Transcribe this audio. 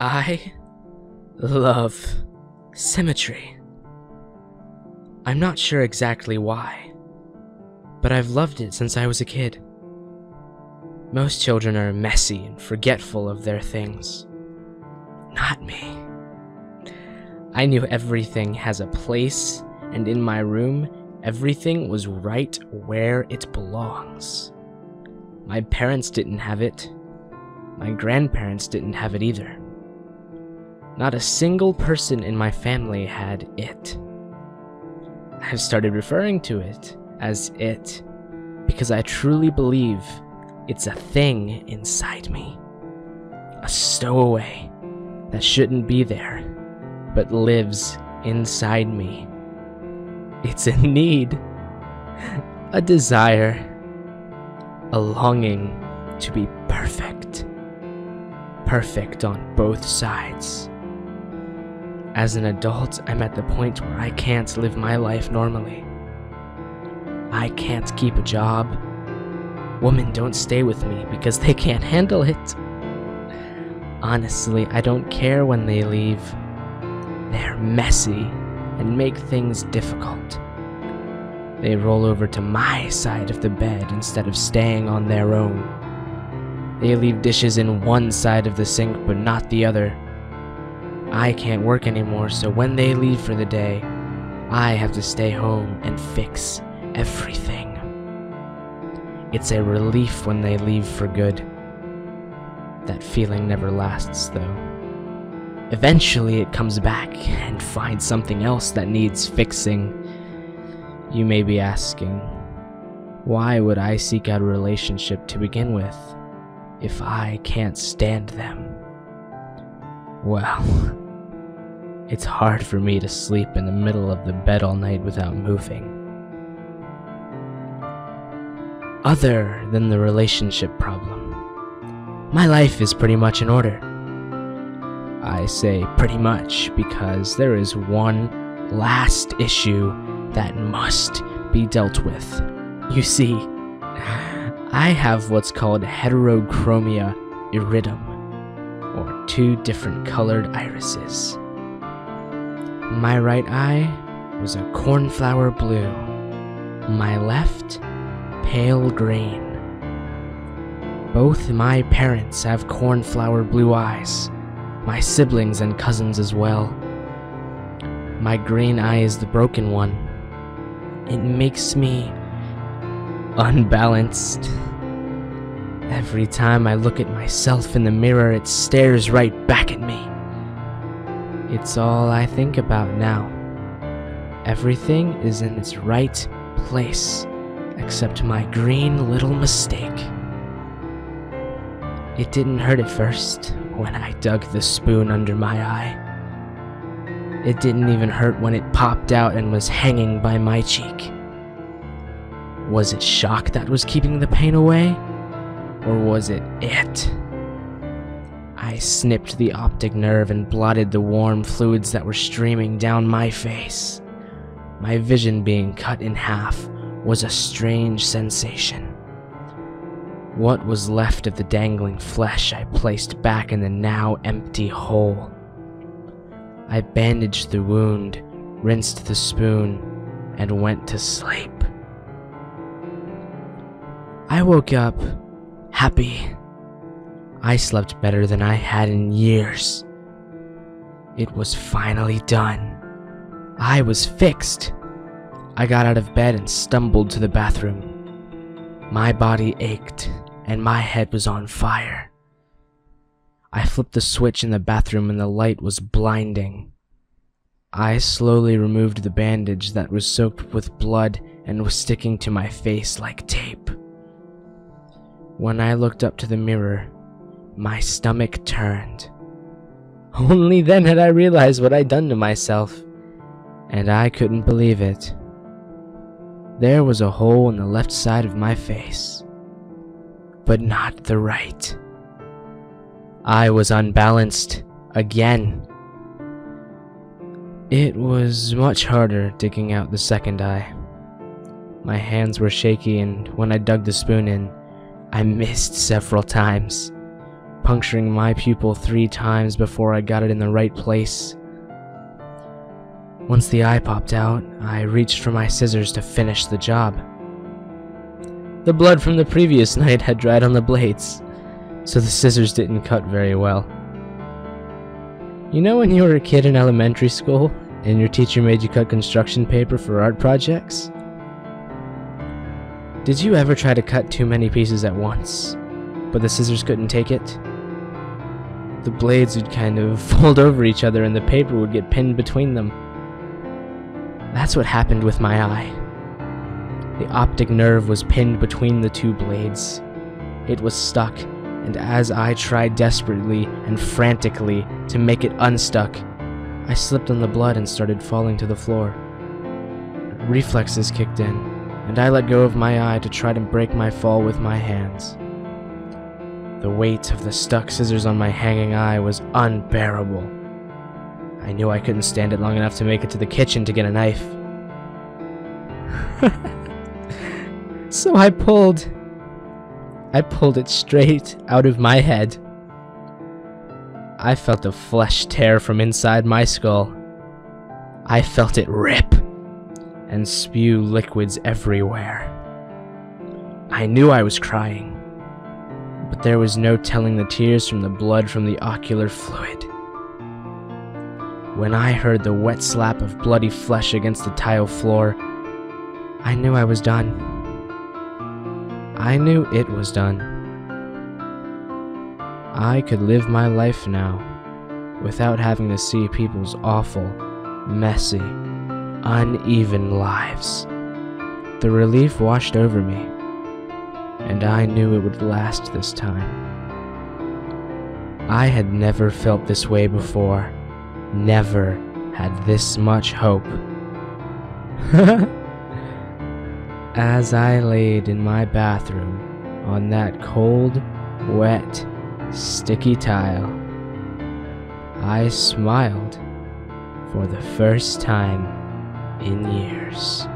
I love Symmetry. I'm not sure exactly why, but I've loved it since I was a kid. Most children are messy and forgetful of their things. Not me. I knew everything has a place, and in my room, everything was right where it belongs. My parents didn't have it. My grandparents didn't have it either. Not a single person in my family had it. I've started referring to it as it because I truly believe it's a thing inside me. A stowaway that shouldn't be there, but lives inside me. It's a need, a desire, a longing to be perfect. Perfect on both sides. As an adult, I'm at the point where I can't live my life normally. I can't keep a job. Women don't stay with me because they can't handle it. Honestly, I don't care when they leave. They're messy and make things difficult. They roll over to my side of the bed instead of staying on their own. They leave dishes in one side of the sink but not the other. I can't work anymore, so when they leave for the day, I have to stay home and fix everything. It's a relief when they leave for good. That feeling never lasts, though. Eventually it comes back and finds something else that needs fixing. You may be asking, why would I seek out a relationship to begin with if I can't stand them? Well, it's hard for me to sleep in the middle of the bed all night without moving. Other than the relationship problem, my life is pretty much in order. I say pretty much because there is one last issue that must be dealt with. You see, I have what's called heterochromia iridum, or two different colored irises. My right eye was a cornflower blue, my left, pale green. Both my parents have cornflower blue eyes, my siblings and cousins as well. My green eye is the broken one. It makes me unbalanced. Every time I look at myself in the mirror, it stares right back at me. It's all I think about now. Everything is in its right place, except my green little mistake. It didn't hurt at first when I dug the spoon under my eye. It didn't even hurt when it popped out and was hanging by my cheek. Was it shock that was keeping the pain away? Or was it? I snipped the optic nerve and blotted the warm fluids that were streaming down my face. My vision being cut in half was a strange sensation. What was left of the dangling flesh I placed back in the now empty hole. I bandaged the wound, rinsed the spoon, and went to sleep. I woke up happy. I slept better than I had in years. It was finally done. I was fixed. I got out of bed and stumbled to the bathroom. My body ached, and my head was on fire. I flipped the switch in the bathroom and the light was blinding. I slowly removed the bandage that was soaked with blood and was sticking to my face like tape. When I looked up to the mirror, my stomach turned. Only then had I realized what I'd done to myself, and I couldn't believe it. There was a hole in the left side of my face, but not the right. I was unbalanced again. It was much harder digging out the second eye. My hands were shaky, and when I dug the spoon in, I missed several times. puncturing my pupil 3 times before I got it in the right place. Once the eye popped out, I reached for my scissors to finish the job. The blood from the previous night had dried on the blades, so the scissors didn't cut very well. You know when you were a kid in elementary school, and your teacher made you cut construction paper for art projects? Did you ever try to cut too many pieces at once, but the scissors couldn't take it? The blades would kind of fold over each other and the paper would get pinned between them. That's what happened with my eye. The optic nerve was pinned between the 2 blades. It was stuck, and as I tried desperately and frantically to make it unstuck, I slipped on the blood and started falling to the floor. Reflexes kicked in, and I let go of my eye to try to break my fall with my hands. The weight of the stuck scissors on my hanging eye was unbearable. I knew I couldn't stand it long enough to make it to the kitchen to get a knife. So I pulled it straight out of my head. I felt the flesh tear from inside my skull. I felt it rip and spew liquids everywhere. I knew I was crying, but there was no telling the tears from the blood from the ocular fluid. When I heard the wet slap of bloody flesh against the tile floor, I knew I was done. I knew it was done. I could live my life now without having to see people's awful, messy, uneven lives. The relief washed over me, and I knew it would last this time. I had never felt this way before, never had this much hope. As I laid in my bathroom on that cold, wet, sticky tile, I smiled for the first time in years.